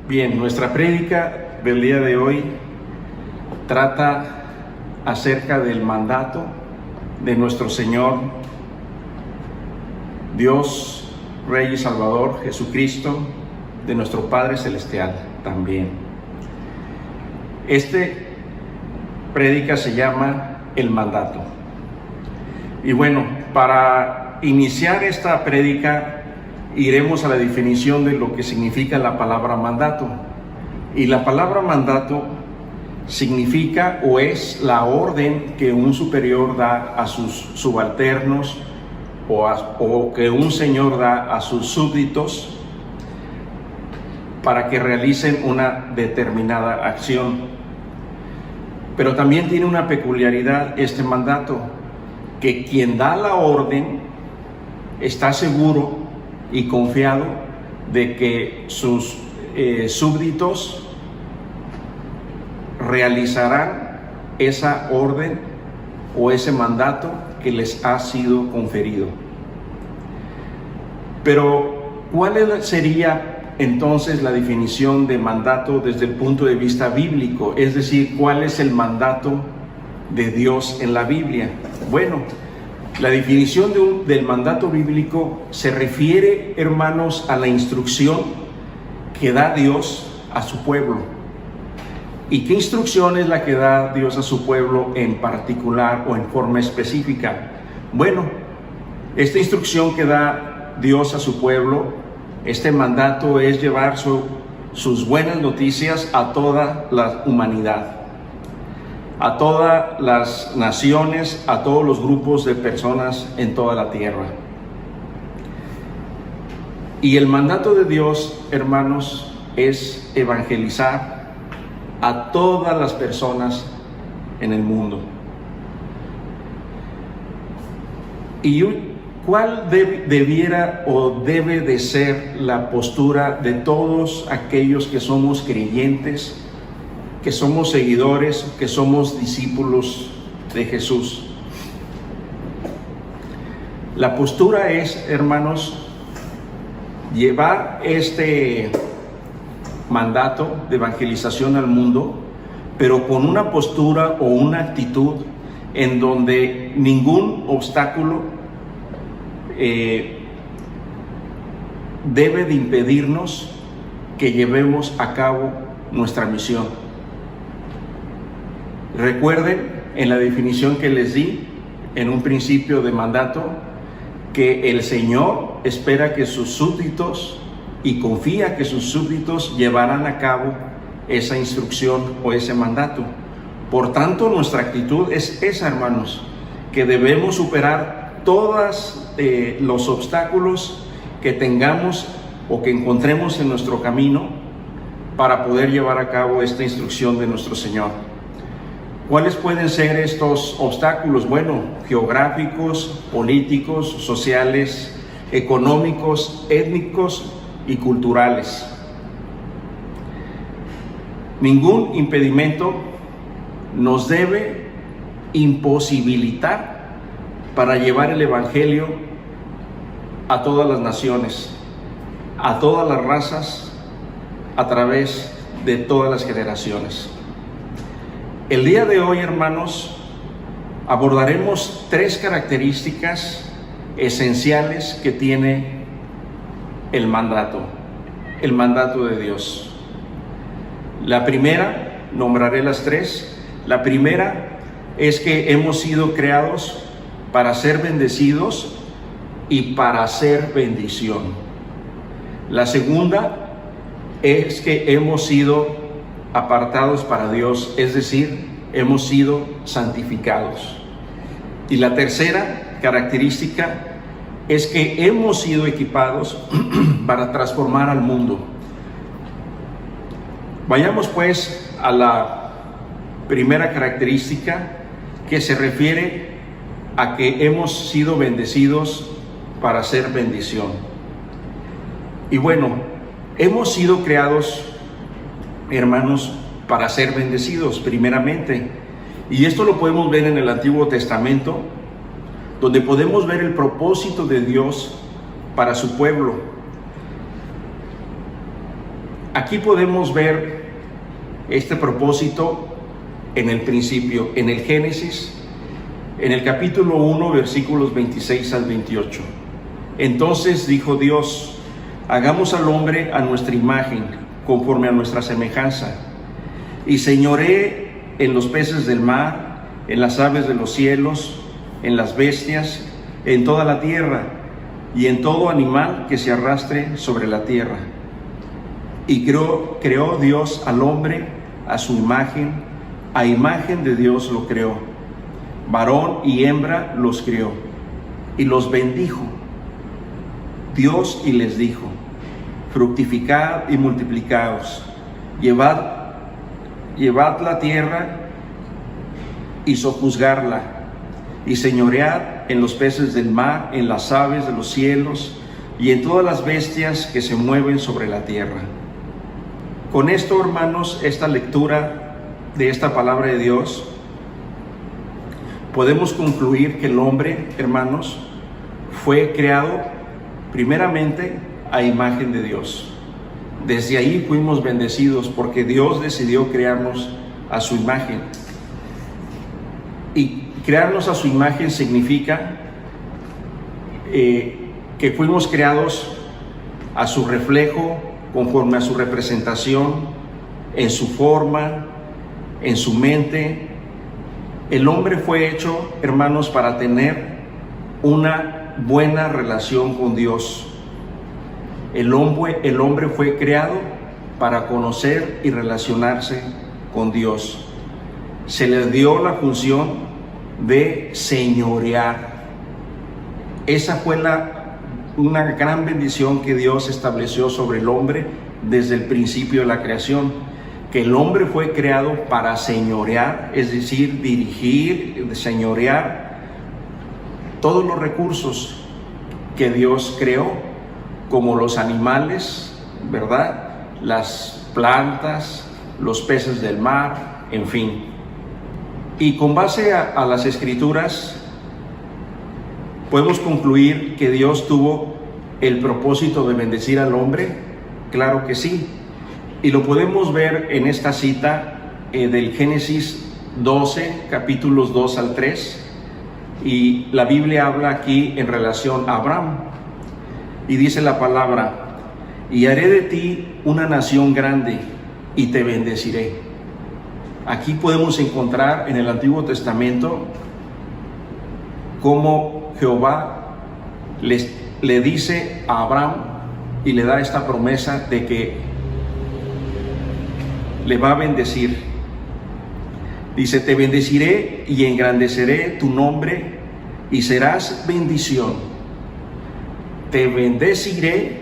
Bien, nuestra prédica del día de hoy trata acerca del mandato de nuestro Señor, Dios, Rey y Salvador, Jesucristo, de nuestro Padre Celestial también. Este prédica se llama El Mandato. Y bueno, para iniciar esta prédica iremos a la definición de lo que significa la palabra mandato. Y la palabra mandato significa o es la orden que un superior da a sus subalternos o que un señor da a sus súbditos para que realicen una determinada acción. Pero también tiene una peculiaridad este mandato, que quien da la orden está seguro y confiado de que sus súbditos realizarán esa orden o ese mandato que les ha sido conferido. Pero, ¿cuál sería entonces la definición de mandato desde el punto de vista bíblico? Es decir, ¿cuál es el mandato de Dios en la Biblia? Bueno, la definición del mandato bíblico se refiere, hermanos, a la instrucción que da Dios a su pueblo. ¿Y qué instrucción es la que da Dios a su pueblo en particular o en forma específica? Bueno, esta instrucción que da Dios a su pueblo, este mandato es llevar sus buenas noticias a toda la humanidad, a todas las naciones, a todos los grupos de personas en toda la tierra. Y el mandato de Dios, hermanos, es evangelizar a todas las personas en el mundo. ¿Y cuál debiera o debe de ser la postura de todos aquellos que somos creyentes, que somos seguidores, que somos discípulos de Jesús? La postura es, hermanos, llevar este mandato de evangelización al mundo, pero con una postura o una actitud en donde ningún obstáculo debe de impedirnos que llevemos a cabo nuestra misión. Recuerden en la definición que les di en un principio de mandato, que el Señor espera que sus súbditos y confía que sus súbditos llevarán a cabo esa instrucción o ese mandato. Por tanto, nuestra actitud es esa, hermanos, que debemos superar todos los obstáculos que tengamos o que encontremos en nuestro camino para poder llevar a cabo esta instrucción de nuestro Señor. ¿Cuáles pueden ser estos obstáculos? Bueno, geográficos, políticos, sociales, económicos, étnicos y culturales. Ningún impedimento nos debe imposibilitar para llevar el Evangelio a todas las naciones, a todas las razas, a través de todas las generaciones. El día de hoy, hermanos, abordaremos 3 características esenciales que tiene el mandato de Dios. La primera, nombraré las 3. La primera es que hemos sido creados para ser bendecidos y para hacer bendición. La segunda es que hemos sido apartados para Dios, es decir, hemos sido santificados. Y la tercera característica es que hemos sido equipados para transformar al mundo. Vayamos pues a la primera característica, que se refiere a que hemos sido bendecidos para hacer bendición. Y bueno, hemos sido creados, hermanos, para ser bendecidos primeramente. Y esto lo podemos ver en el Antiguo Testamento, donde podemos ver el propósito de Dios para su pueblo. Aquí podemos ver este propósito en el principio, en el Génesis, en el capítulo 1, versículos 26 al 28. Entonces dijo Dios: hagamos al hombre a nuestra imagen, conforme a nuestra semejanza, y señoree en los peces del mar, en las aves de los cielos, en las bestias, en toda la tierra, y en todo animal que se arrastre sobre la tierra. Y creó Dios al hombre a su imagen, a imagen de Dios lo creó, varón y hembra los crió, y los bendijo Dios y les dijo: fructificad y multiplicaos, llevad la tierra y sojuzgarla, y señoread en los peces del mar, en las aves de los cielos, y en todas las bestias que se mueven sobre la tierra. Con esto, hermanos, esta lectura de esta palabra de Dios, podemos concluir que el hombre, hermanos, fue creado primeramente a imagen de Dios. Desde ahí fuimos bendecidos porque Dios decidió crearnos a su imagen. Y crearnos a su imagen significa que fuimos creados a su reflejo, conforme a su representación, en su forma, en su mente. El hombre fue hecho, hermanos, para tener una buena relación con Dios. El hombre fue creado para conocer y relacionarse con Dios. Se le dio la función de señorear. Esa fue una gran bendición que Dios estableció sobre el hombre desde el principio de la creación, que el hombre fue creado para señorear, es decir, dirigir, señorear todos los recursos que Dios creó, como los animales, ¿verdad?, las plantas, los peces del mar, en fin. Y con base a las Escrituras, ¿podemos concluir que Dios tuvo el propósito de bendecir al hombre? Claro que sí. Y lo podemos ver en esta cita del Génesis 12, capítulos 2 al 3. Y la Biblia habla aquí en relación a Abraham. Y dice la palabra: y haré de ti una nación grande y te bendeciré. Aquí podemos encontrar en el Antiguo Testamento cómo Jehová le dice a Abraham y le da esta promesa de que le va a bendecir. Dice: te bendeciré y engrandeceré tu nombre y serás bendición. Te bendeciré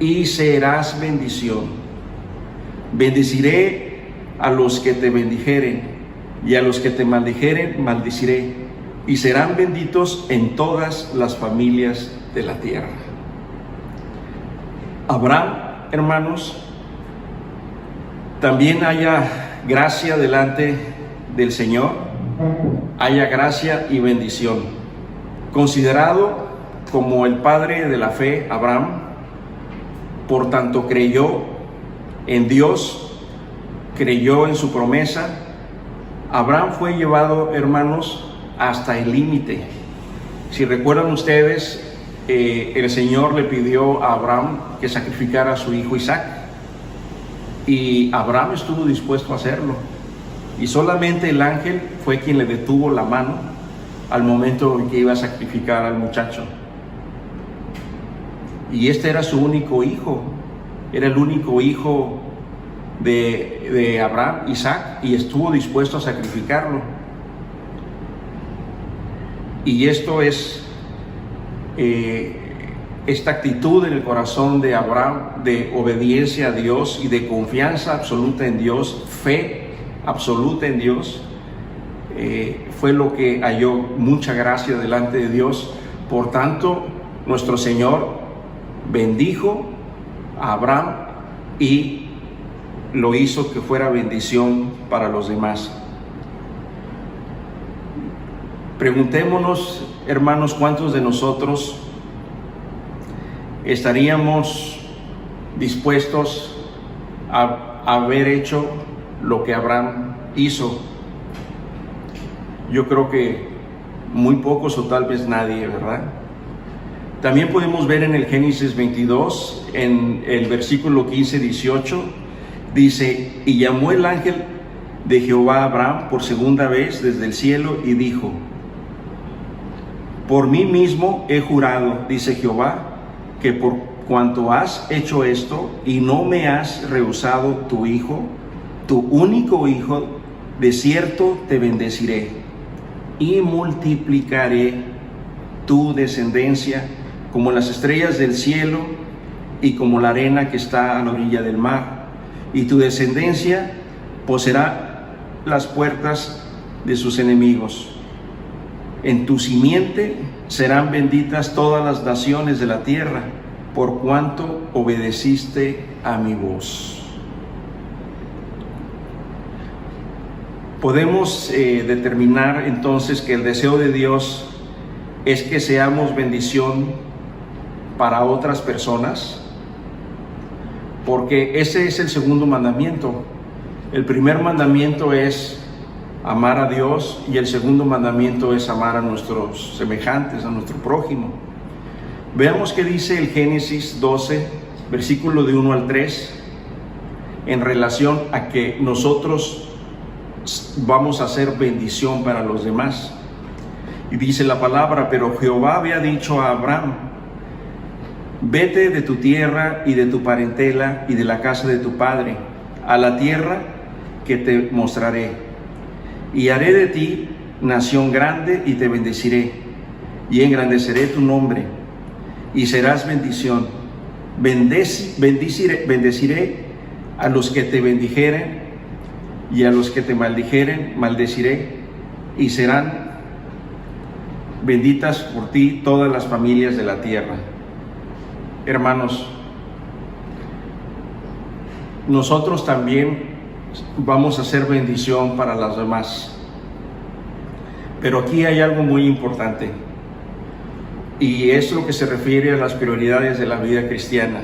y serás bendición. Bendeciré a los que te bendijeren, y a los que te maldijeren maldiciré, y serán benditos en todas las familias de la tierra. Abraham, hermanos, también haya gracia delante del Señor, haya gracia y bendición. Considerado como el padre de la fe, Abraham, por tanto creyó en Dios, creyó en su promesa. Abraham fue llevado, hermanos, hasta el límite. Si recuerdan ustedes, el Señor le pidió a Abraham que sacrificara a su hijo Isaac, y Abraham estuvo dispuesto a hacerlo, y solamente el ángel fue quien le detuvo la mano al momento en que iba a sacrificar al muchacho. Y este era su único hijo, era el único hijo de Abraham, Isaac, y estuvo dispuesto a sacrificarlo. Y esto es esta actitud en el corazón de Abraham de obediencia a Dios y de confianza absoluta en Dios, fe absoluta en Dios, fue lo que halló mucha gracia delante de Dios. Por tanto, nuestro Señor bendijo a Abraham y lo hizo que fuera bendición para los demás. Preguntémonos, hermanos, ¿cuántos de nosotros estaríamos dispuestos a haber hecho lo que Abraham hizo? Yo creo que muy pocos o tal vez nadie, ¿verdad? También podemos ver en el Génesis 22, en el versículo 15-18, dice: y llamó el ángel de Jehová a Abraham por segunda vez desde el cielo y dijo: por mí mismo he jurado, dice Jehová, que por cuanto has hecho esto y no me has rehusado tu hijo, tu único hijo, de cierto te bendeciré y multiplicaré tu descendencia como las estrellas del cielo y como la arena que está a la orilla del mar, y tu descendencia poseerá las puertas de sus enemigos. En tu simiente serán benditas todas las naciones de la tierra, por cuanto obedeciste a mi voz. Podemos determinar entonces que el deseo de Dios es que seamos bendición para otras personas, porque ese es el segundo mandamiento. El primer mandamiento es amar a Dios y el segundo mandamiento es amar a nuestros semejantes, a nuestro prójimo. Veamos qué dice el Génesis 12, versículo de 1 al 3, en relación a que nosotros vamos a ser bendición para los demás. Y dice la palabra: pero Jehová había dicho a Abraham: vete de tu tierra y de tu parentela y de la casa de tu padre a la tierra que te mostraré, y haré de ti nación grande y te bendeciré y engrandeceré tu nombre y serás bendición. Bendeciré a los que te bendijeren y a los que te maldijeren maldeciré, y serán benditas por ti todas las familias de la tierra. Hermanos, nosotros también vamos a ser bendición para las demás. Pero aquí hay algo muy importante, y es lo que se refiere a las prioridades de la vida cristiana.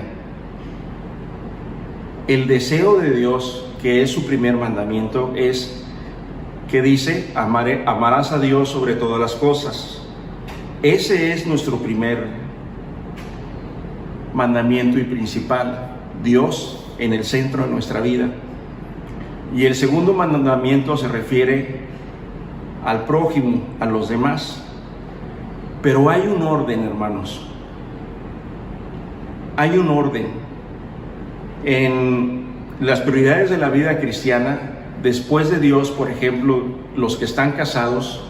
El deseo de Dios, que es su primer mandamiento, es que dice: amarás a Dios sobre todas las cosas. Ese es nuestro primer mandamiento y principal, Dios en el centro de nuestra vida. Y el segundo mandamiento se refiere al prójimo, a los demás. Pero hay un orden, hermanos. Hay un orden. En las prioridades de la vida cristiana, después de Dios, por ejemplo, los que están casados,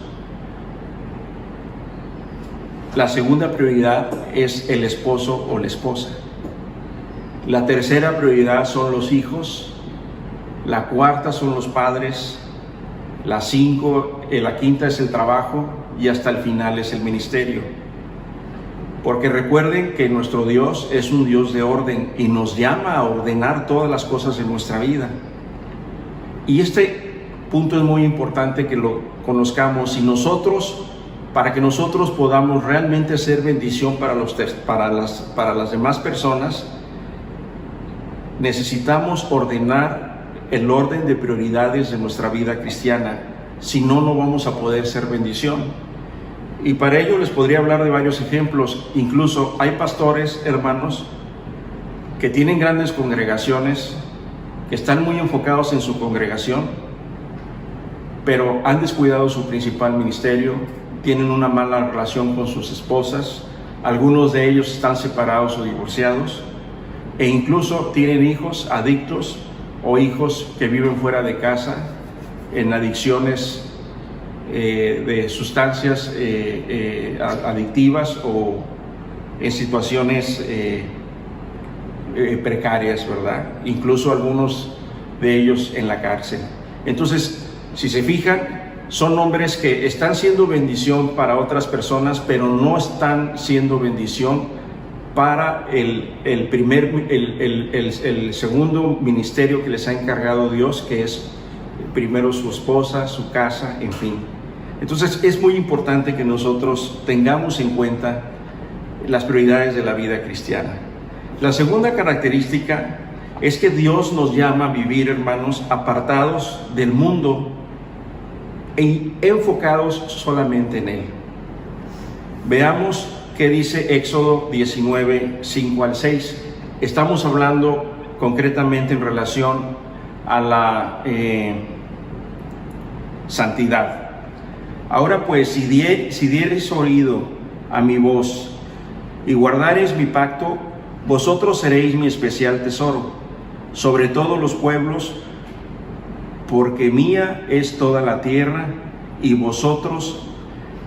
la segunda prioridad es el esposo o la esposa. La tercera prioridad son los hijos. La cuarta son los padres. La quinta es el trabajo, y hasta el final es el ministerio. Porque recuerden que nuestro Dios es un Dios de orden y nos llama a ordenar todas las cosas en nuestra vida. Y este punto es muy importante que lo conozcamos. Para que nosotros podamos realmente ser bendición para las demás personas, necesitamos ordenar el orden de prioridades de nuestra vida cristiana. Si no, no vamos a poder ser bendición. Y para ello les podría hablar de varios ejemplos. Incluso hay pastores, hermanos, que tienen grandes congregaciones, que están muy enfocados en su congregación, pero han descuidado su principal ministerio, tienen una mala relación con sus esposas, algunos de ellos están separados o divorciados, e incluso tienen hijos adictos o hijos que viven fuera de casa en adicciones de sustancias adictivas o en situaciones precarias, ¿verdad? Incluso algunos de ellos en la cárcel. Entonces, si se fijan, son hombres que están siendo bendición para otras personas, pero no están siendo bendición para el segundo ministerio que les ha encargado Dios, que es primero su esposa, su casa, en fin. Entonces es muy importante que nosotros tengamos en cuenta las prioridades de la vida cristiana. La segunda característica es que Dios nos llama a vivir, hermanos, apartados del mundo e enfocados solamente en Él. Veamos qué dice Éxodo 19, 5 al 6. Estamos hablando concretamente en relación a la santidad. Ahora pues, si diereis oído a mi voz y guardareis mi pacto, vosotros seréis mi especial tesoro sobre todos los pueblos, porque mía es toda la tierra, y vosotros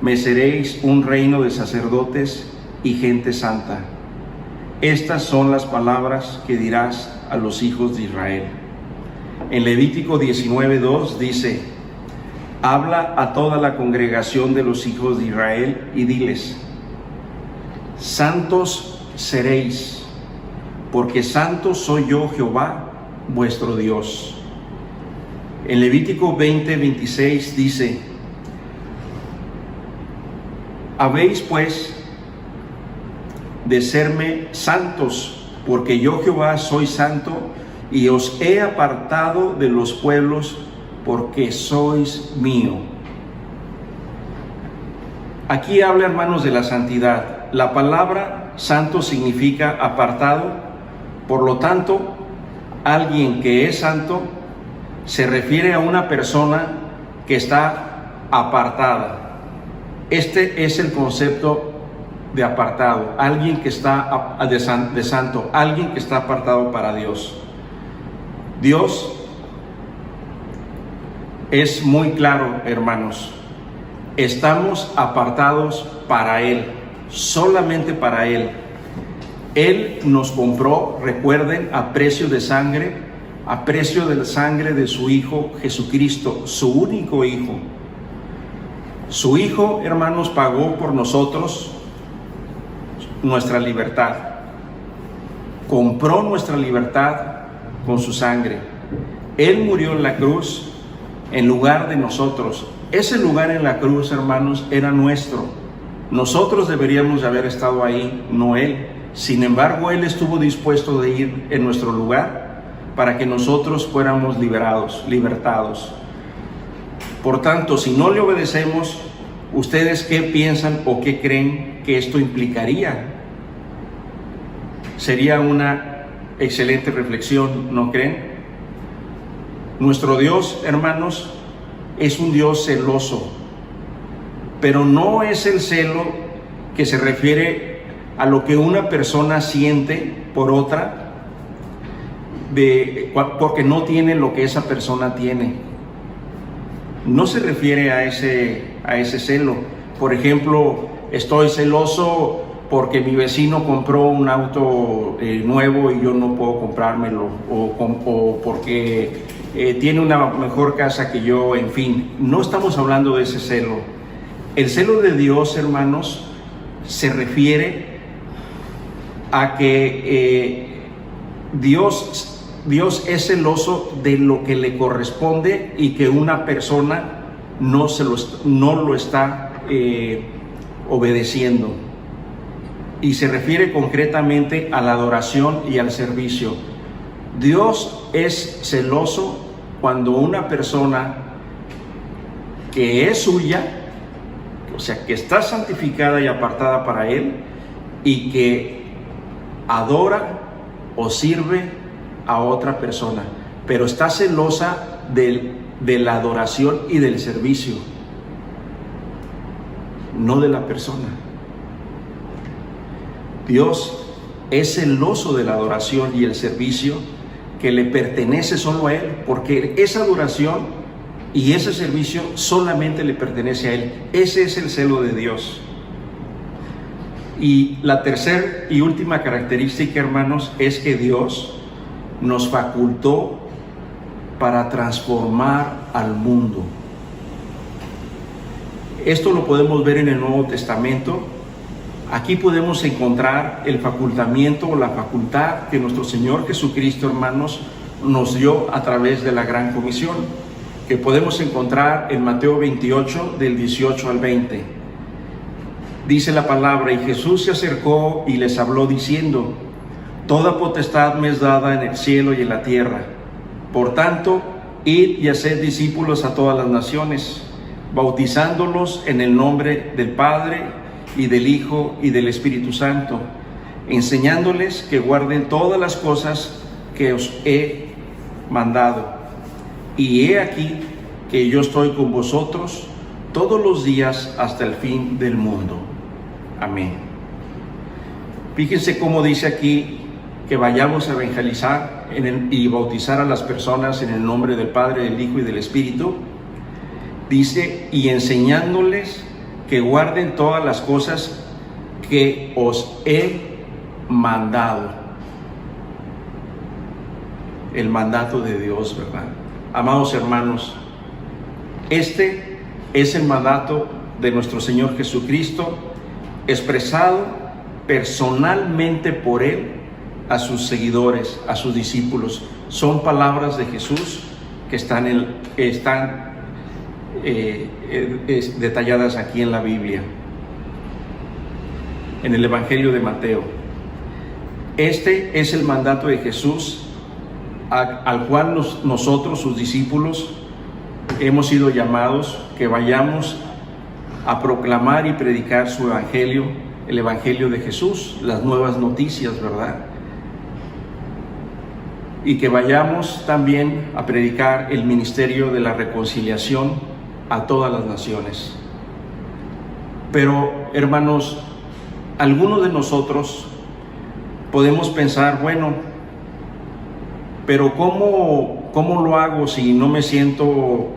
me seréis un reino de sacerdotes y gente santa. Estas son las palabras que dirás a los hijos de Israel. En Levítico 19:2 dice: habla a toda la congregación de los hijos de Israel y diles: santos seréis, porque santo soy yo, Jehová, vuestro Dios. En Levítico 20:26 dice: habéis pues de serme santos, porque yo, Jehová, soy santo, y os he apartado de los pueblos, porque sois mío. Aquí habla, hermanos, de la santidad. La palabra santo significa apartado. Por lo tanto, alguien que es santo se refiere a una persona que está apartada. Este es el concepto de apartado, alguien que está de santo, alguien que está apartado para Dios. Dios es muy claro, hermanos. Estamos apartados para Él, solamente para Él. Él nos compró, recuerden, a precio de sangre de su Hijo Jesucristo, su único Hijo. Su Hijo, hermanos, pagó por nosotros nuestra libertad. Compró nuestra libertad con su sangre. Él murió en la cruz en lugar de nosotros. Ese lugar en la cruz, hermanos, era nuestro. Nosotros deberíamos de haber estado ahí, no Él. Sin embargo, Él estuvo dispuesto de ir en nuestro lugar para que nosotros fuéramos libertados. Por tanto, si no le obedecemos, ¿ustedes qué piensan o qué creen que esto implicaría? Sería una excelente reflexión, ¿no creen? Nuestro Dios, hermanos, es un Dios celoso, pero no es el celo que se refiere a lo que una persona siente por otra, porque no tiene lo que esa persona tiene. No se refiere a ese celo. Por ejemplo, estoy celoso porque mi vecino compró un auto nuevo y yo no puedo comprármelo, o porque tiene una mejor casa que yo, en fin. No estamos hablando de ese celo. El celo de Dios, hermanos, se refiere a que Dios es celoso de lo que le corresponde y que una persona no lo está obedeciendo. Y se refiere concretamente a la adoración y al servicio. Dios es celoso cuando una persona que es suya, o sea, que está santificada y apartada para Él, y que adora o sirve a otra persona, pero está celosa de la adoración y del servicio, no de la persona. Dios es celoso de la adoración y el servicio que le pertenece solo a Él, porque esa adoración y ese servicio solamente le pertenece a Él. Ese es el celo de Dios. Y la tercera y última característica, hermanos, es que Dios nos facultó para transformar al mundo. Esto lo podemos ver en el Nuevo Testamento. Aquí podemos encontrar el facultamiento o la facultad que nuestro Señor Jesucristo, hermanos, nos dio a través de la Gran Comisión, que podemos encontrar en Mateo 28, del 18 al 20. Dice la palabra: y Jesús se acercó y les habló diciendo: Toda potestad me es dada en el cielo y en la tierra. Por tanto, id y haced discípulos a todas las naciones, bautizándolos en el nombre del Padre y del Hijo y del Espíritu Santo, enseñándoles que guarden todas las cosas que os he mandado. Y he aquí que yo estoy con vosotros todos los días hasta el fin del mundo. Amén. Fíjense cómo dice aquí que vayamos a evangelizar y bautizar a las personas en el nombre del Padre, del Hijo y del Espíritu. Dice, y enseñándoles que guarden todas las cosas que os he mandado. El mandato de Dios, ¿verdad? Amados hermanos, este es el mandato de nuestro Señor Jesucristo, expresado personalmente por Él a sus seguidores, a sus discípulos. Son palabras de Jesús que están detalladas aquí en la Biblia, en el Evangelio de Mateo. Este es el mandato de Jesús al cual nosotros, sus discípulos, hemos sido llamados, que vayamos a proclamar y predicar su Evangelio, el Evangelio de Jesús, las nuevas noticias, ¿verdad? Y que vayamos también a predicar el ministerio de la reconciliación a todas las naciones. Pero, hermanos, algunos de nosotros podemos pensar, bueno, pero ¿cómo lo hago si no me siento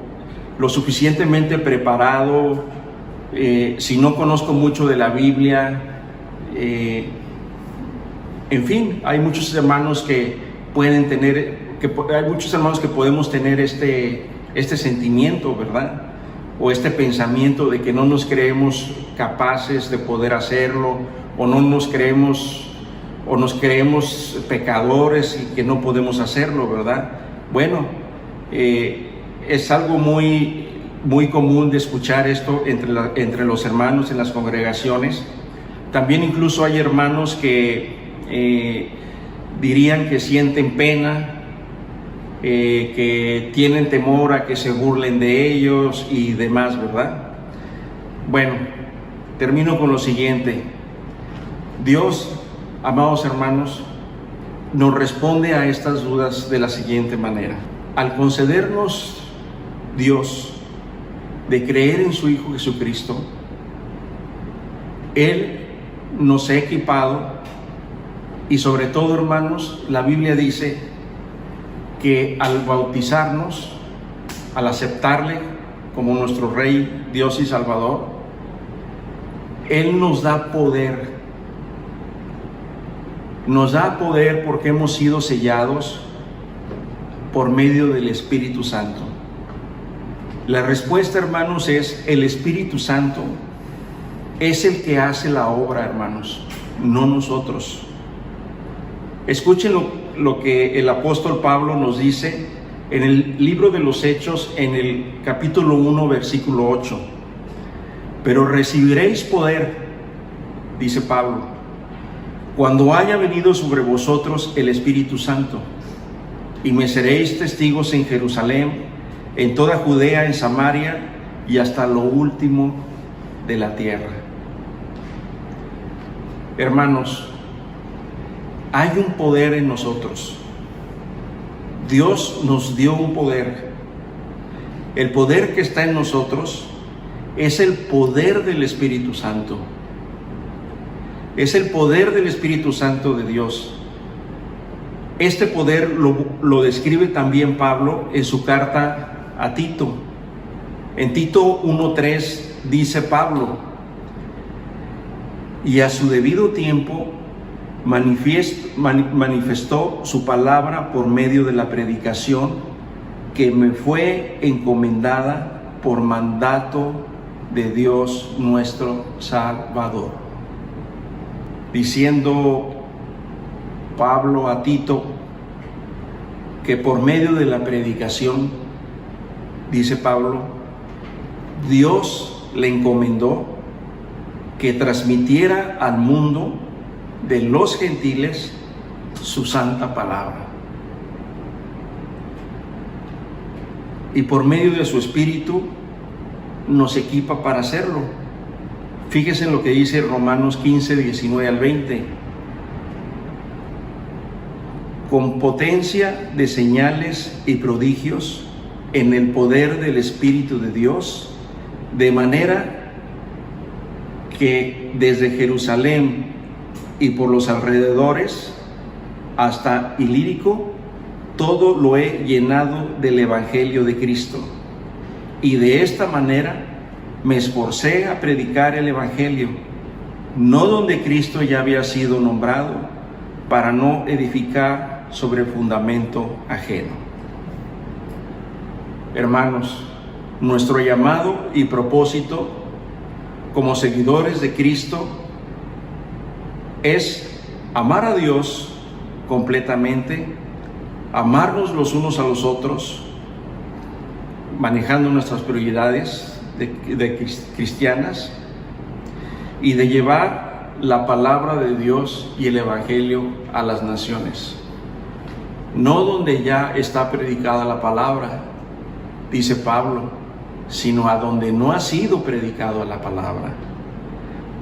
lo suficientemente preparado, si no conozco mucho de la Biblia? En fin, hay muchos hermanos que podemos tener este sentimiento, ¿verdad? O este pensamiento de que no nos creemos capaces de poder hacerlo, o nos creemos pecadores y que no podemos hacerlo, ¿verdad? Bueno, es algo muy, muy común de escuchar esto entre los hermanos en las congregaciones. También incluso hay hermanos que dirían que sienten pena, que tienen temor a que se burlen de ellos y demás, ¿verdad? Bueno, termino con lo siguiente. Dios, amados hermanos, nos responde a estas dudas de la siguiente manera. Al concedernos Dios de creer en su Hijo Jesucristo, Él nos ha equipado. Y sobre todo, hermanos, la Biblia dice que al bautizarnos, al aceptarle como nuestro Rey, Dios y Salvador, Él nos da poder. Nos da poder porque hemos sido sellados por medio del Espíritu Santo. La respuesta, hermanos, es el Espíritu Santo es el que hace la obra, hermanos, no nosotros. Escuchen lo que el apóstol Pablo nos dice en el libro de los Hechos, en el capítulo 1, versículo 8. Pero recibiréis poder, dice Pablo, cuando haya venido sobre vosotros el Espíritu Santo, y me seréis testigos en Jerusalén, en toda Judea, en Samaria y hasta lo último de la tierra. Hermanos, hay un poder en nosotros. Dios nos dio un poder. El poder que está en nosotros es el poder del Espíritu Santo. Es el poder del Espíritu Santo de Dios. Este poder lo describe también Pablo en su carta a Tito. En Tito 1:3 dice Pablo: y a su debido tiempo manifestó su palabra por medio de la predicación que me fue encomendada por mandato de Dios nuestro Salvador. Diciendo Pablo a Tito que por medio de la predicación, dice Pablo, Dios le encomendó que transmitiera al mundo de los gentiles su santa palabra. Y por medio de su Espíritu nos equipa para hacerlo. Fíjese en lo que dice Romanos 15, 19 al 20. Con potencia de señales y prodigios en el poder del Espíritu de Dios, de manera que desde Jerusalén y por los alrededores hasta Ilírico, todo lo he llenado del Evangelio de Cristo. Y de esta manera me esforcé a predicar el Evangelio, no donde Cristo ya había sido nombrado, para no edificar sobre fundamento ajeno. Hermanos, nuestro llamado y propósito como seguidores de Cristo es amar a Dios completamente, amarnos los unos a los otros, manejando nuestras prioridades de cristianas, y de llevar la palabra de Dios y el Evangelio a las naciones. No donde ya está predicada la palabra, dice Pablo, sino a donde no ha sido predicado la palabra.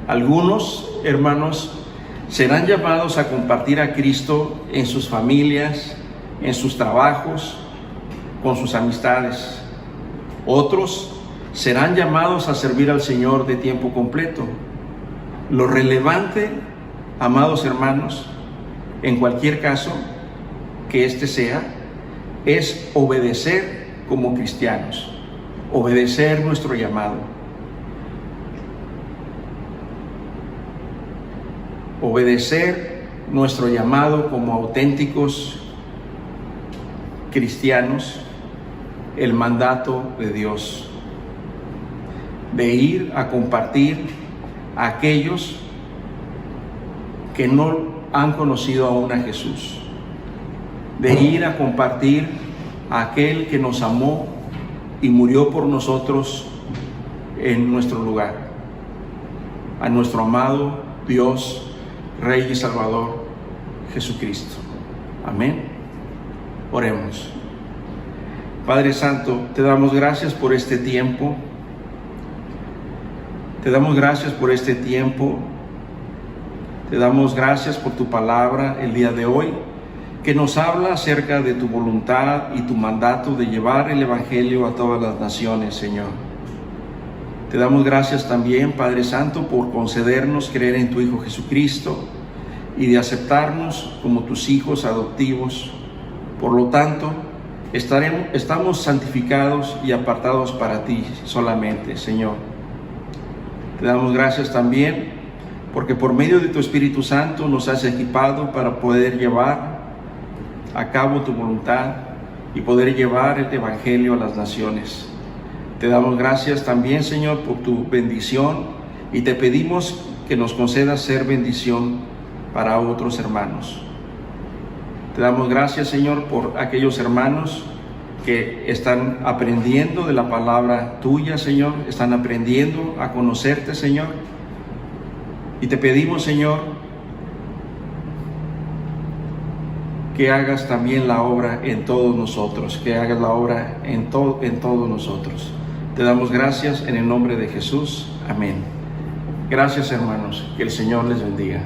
Algunos, hermanos, serán llamados a compartir a Cristo en sus familias, en sus trabajos, con sus amistades. Otros serán llamados a servir al Señor de tiempo completo. Lo relevante, amados hermanos, en cualquier caso que este sea, es obedecer como cristianos, obedecer nuestro llamado, obedecer nuestro llamado como auténticos cristianos, el mandato de Dios, de ir a compartir a aquellos que no han conocido aún a Jesús, de ir a compartir a aquel que nos amó y murió por nosotros en nuestro lugar, a nuestro amado Dios, Rey y Salvador, Jesucristo. Amén. Oremos. Padre Santo, te damos gracias por este tiempo. Te damos gracias por este tiempo. Te damos gracias por tu palabra el día de hoy, que nos habla acerca de tu voluntad y tu mandato de llevar el Evangelio a todas las naciones, Señor. Te damos gracias también, Padre Santo, por concedernos creer en tu Hijo Jesucristo y de aceptarnos como tus hijos adoptivos. Por lo tanto, estamos santificados y apartados para ti solamente, Señor. Te damos gracias también porque por medio de tu Espíritu Santo nos has equipado para poder llevar a cabo tu voluntad y poder llevar el Evangelio a las naciones. Te damos gracias también, Señor, por tu bendición, y te pedimos que nos concedas ser bendición para otros hermanos. Te damos gracias, Señor, por aquellos hermanos que están aprendiendo de la palabra tuya, Señor, están aprendiendo a conocerte, Señor. Y te pedimos, Señor, que hagas también la obra en todos nosotros, que hagas la obra en todos nosotros. Te damos gracias en el nombre de Jesús. Amén. Gracias, hermanos. Que el Señor les bendiga.